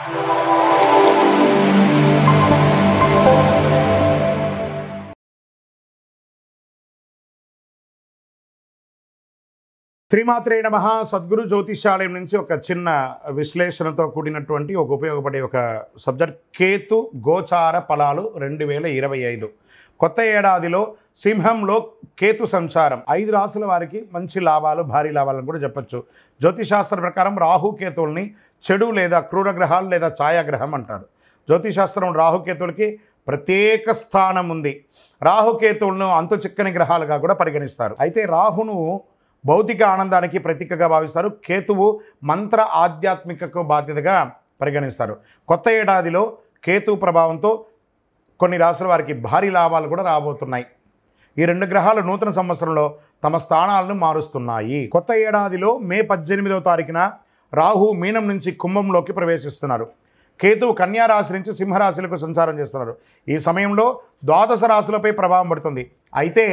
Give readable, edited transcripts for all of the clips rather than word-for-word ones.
శ్రీమాత్రే నమః. సద్గురు జ్యోతిష్యాలయం నుంచి ఒక చిన్న విశ్లేషణతో కూడినటువంటి ఒక ఉపయోగపడే ఒక సబ్జెక్ట్ కేతు గోచార ఫలాలు 2025. కొత్త ఏడాదిలో సింహంలో కేతు సంచారం 5 రాసుల వారికి మంచి లాభాలు, భారీ లాభాలను కూడా చెప్పచ్చు. జ్యోతిశాస్త్ర ప్రకారం రాహుకేతువుల్ని చెడు లేదా క్రూర గ్రహాలు లేదా ఛాయాగ్రహం అంటారు. జ్యోతిశాస్త్రం రాహుకేతువులకి ప్రత్యేక స్థానం ఉంది. రాహుకేతువులను అంతు చిక్కని గ్రహాలుగా కూడా పరిగణిస్తారు. అయితే రాహును భౌతిక ఆనందానికి ప్రతీకగా భావిస్తారు. కేతువు మంత్ర ఆధ్యాత్మికకు బాధ్యతగా పరిగణిస్తారు. కొత్త ఏడాదిలో కేతువు ప్రభావంతో కొన్ని రాసుల వారికి భారీ లాభాలు కూడా రాబోతున్నాయి. ఈ 2 గ్రహాలు నూతన సంవత్సరంలో తమ స్థానాలను మారుస్తున్నాయి. కొత్త ఏడాదిలో మే 18వ తారీఖున రాహు మీనం నుంచి కుంభంలోకి ప్రవేశిస్తున్నారు. కేతువు కన్యా రాశి నుంచి సింహరాశులకు సంచారం చేస్తున్నారు. ఈ సమయంలో ద్వాదశ రాశులపై ప్రభావం పడుతుంది. అయితే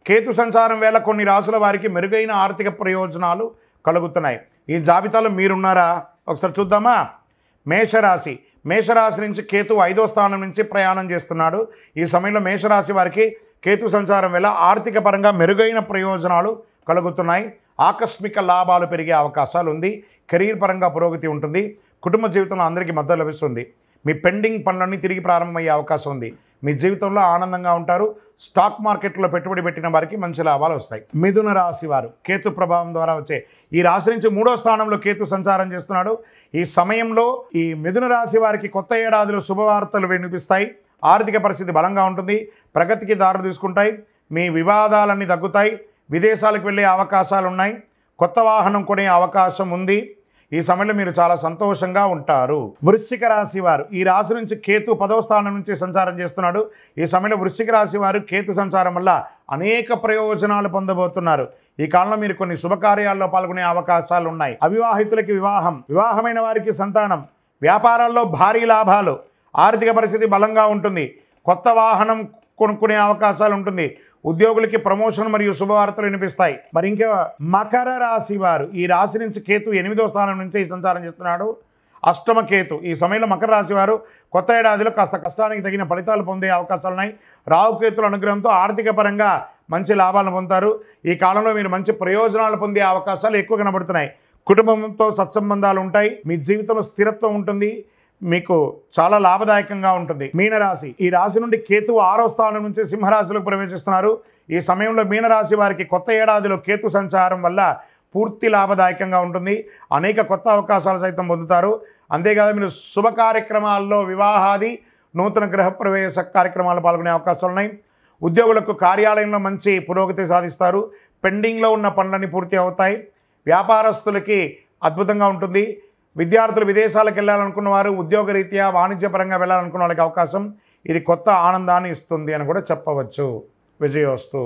కేతు సంచారం వేళ కొన్ని రాశుల వారికి మెరుగైన ఆర్థిక ప్రయోజనాలు కలుగుతున్నాయి. ఈ జాబితాలో మీరున్నారా? ఒకసారి చూద్దామా. మేషరాశి. మేషరాశి నుంచి కేతు 5వ స్థానం నుంచి ప్రయాణం చేస్తున్నాడు. ఈ సమయంలో మేషరాశి వారికి కేతు సంచారం వేళ ఆర్థిక పరంగా మెరుగైన ప్రయోజనాలు కలుగుతున్నాయి. ఆకస్మిక లాభాలు పెరిగే అవకాశాలు ఉంది. కెరీర్ పరంగా పురోగతి ఉంటుంది. కుటుంబ జీవితంలో అందరికీ మద్దతు లభిస్తుంది. మీ పెండింగ్ పనులన్నీ తిరిగి ప్రారంభమయ్యే అవకాశం ఉంది. మీ జీవితంలో ఆనందంగా ఉంటారు. స్టాక్ మార్కెట్లో పెట్టుబడి పెట్టిన వారికి మంచి లాభాలు వస్తాయి. మిథున రాశి వారు కేతు ప్రభావం ద్వారా వచ్చే ఈ రాశి నుంచి 3వ స్థానంలో కేతు సంచారం చేస్తున్నాడు. ఈ సమయంలో ఈ మిథున రాశి వారికి కొత్త ఏడాదిలో శుభవార్తలు వినిపిస్తాయి. ఆర్థిక పరిస్థితి బలంగా ఉంటుంది. ప్రగతికి దారులు తీసుకుంటాయి. మీ వివాదాలన్నీ తగ్గుతాయి. విదేశాలకు వెళ్ళే అవకాశాలు ఉన్నాయి. కొత్త వాహనం కొనే అవకాశం ఉంది. ఈ సమయంలో మీరు చాలా సంతోషంగా ఉంటారు. వృశ్చిక రాశి వారు ఈ రాశి నుంచి కేతు 10వ స్థానం నుంచి సంచారం చేస్తున్నాడు. ఈ సమయంలో వృశ్చిక రాశి వారు కేతు సంచారం వల్ల అనేక ప్రయోజనాలు పొందబోతున్నారు. ఈ కాలంలో మీరు కొన్ని శుభకార్యాల్లో పాల్గొనే అవకాశాలు ఉన్నాయి. అవివాహితులకి వివాహం, వివాహమైన వారికి సంతానం, వ్యాపారాల్లో భారీ లాభాలు, ఆర్థిక పరిస్థితి బలంగా ఉంటుంది. కొత్త వాహనం కొనుక్కునే అవకాశాలు ఉంటుంది. ఉద్యోగులకి ప్రమోషన్ మరియు శుభవార్తలు వినిపిస్తాయి. మరి ఇంకా మకర రాశి వారు ఈ రాశి నుంచి కేతు 8వ స్థానం నుంచి సంచారం చేస్తున్నాడు. అష్టమ కేతు. ఈ సమయంలో మకర రాశి వారు కొత్త ఏడాదిలో కాస్త కష్టానికి తగిన ఫలితాలు పొందే అవకాశాలు ఉన్నాయి. రాహుకేతుల అనుగ్రహంతో ఆర్థిక పరంగా మంచి లాభాలను పొందుతారు. ఈ కాలంలో మీరు మంచి ప్రయోజనాలు పొందే అవకాశాలు ఎక్కువ కనబడుతున్నాయి. కుటుంబంతో సత్సంబంధాలు ఉంటాయి. మీ జీవితంలో స్థిరత్వం ఉంటుంది. మీకు చాలా లాభదాయకంగా ఉంటుంది. మీనరాశి. ఈ రాశి నుండి కేతు 6వ స్థానం నుంచి సింహరాశిలోకి ప్రవేశిస్తున్నారు. ఈ సమయంలో మీనరాశి వారికి కొత్త ఏడాదిలో కేతు సంచారం వల్ల పూర్తి లాభదాయకంగా ఉంటుంది. అనేక కొత్త అవకాశాలు సైతం పొందుతారు. అంతేకాదు మీరు శుభ కార్యక్రమాల్లో వివాహాది నూతన గృహప్రవేశ కార్యక్రమాలు పాల్గొనే అవకాశాలు ఉన్నాయి. ఉద్యోగులకు కార్యాలయంలో మంచి పురోగతి సాధిస్తారు. పెండింగ్లో ఉన్న పనులన్నీ పూర్తి అవుతాయి. వ్యాపారస్తులకి అద్భుతంగా ఉంటుంది. విద్యార్థులు విదేశాలకు వెళ్ళాలనుకున్న వారు, ఉద్యోగరీత్యా వాణిజ్యపరంగా వెళ్ళాలనుకున్న వాళ్ళకి అవకాశం ఇది కొత్త ఆనందాన్ని ఇస్తుంది అని కూడా చెప్పవచ్చు. విజయోస్తు.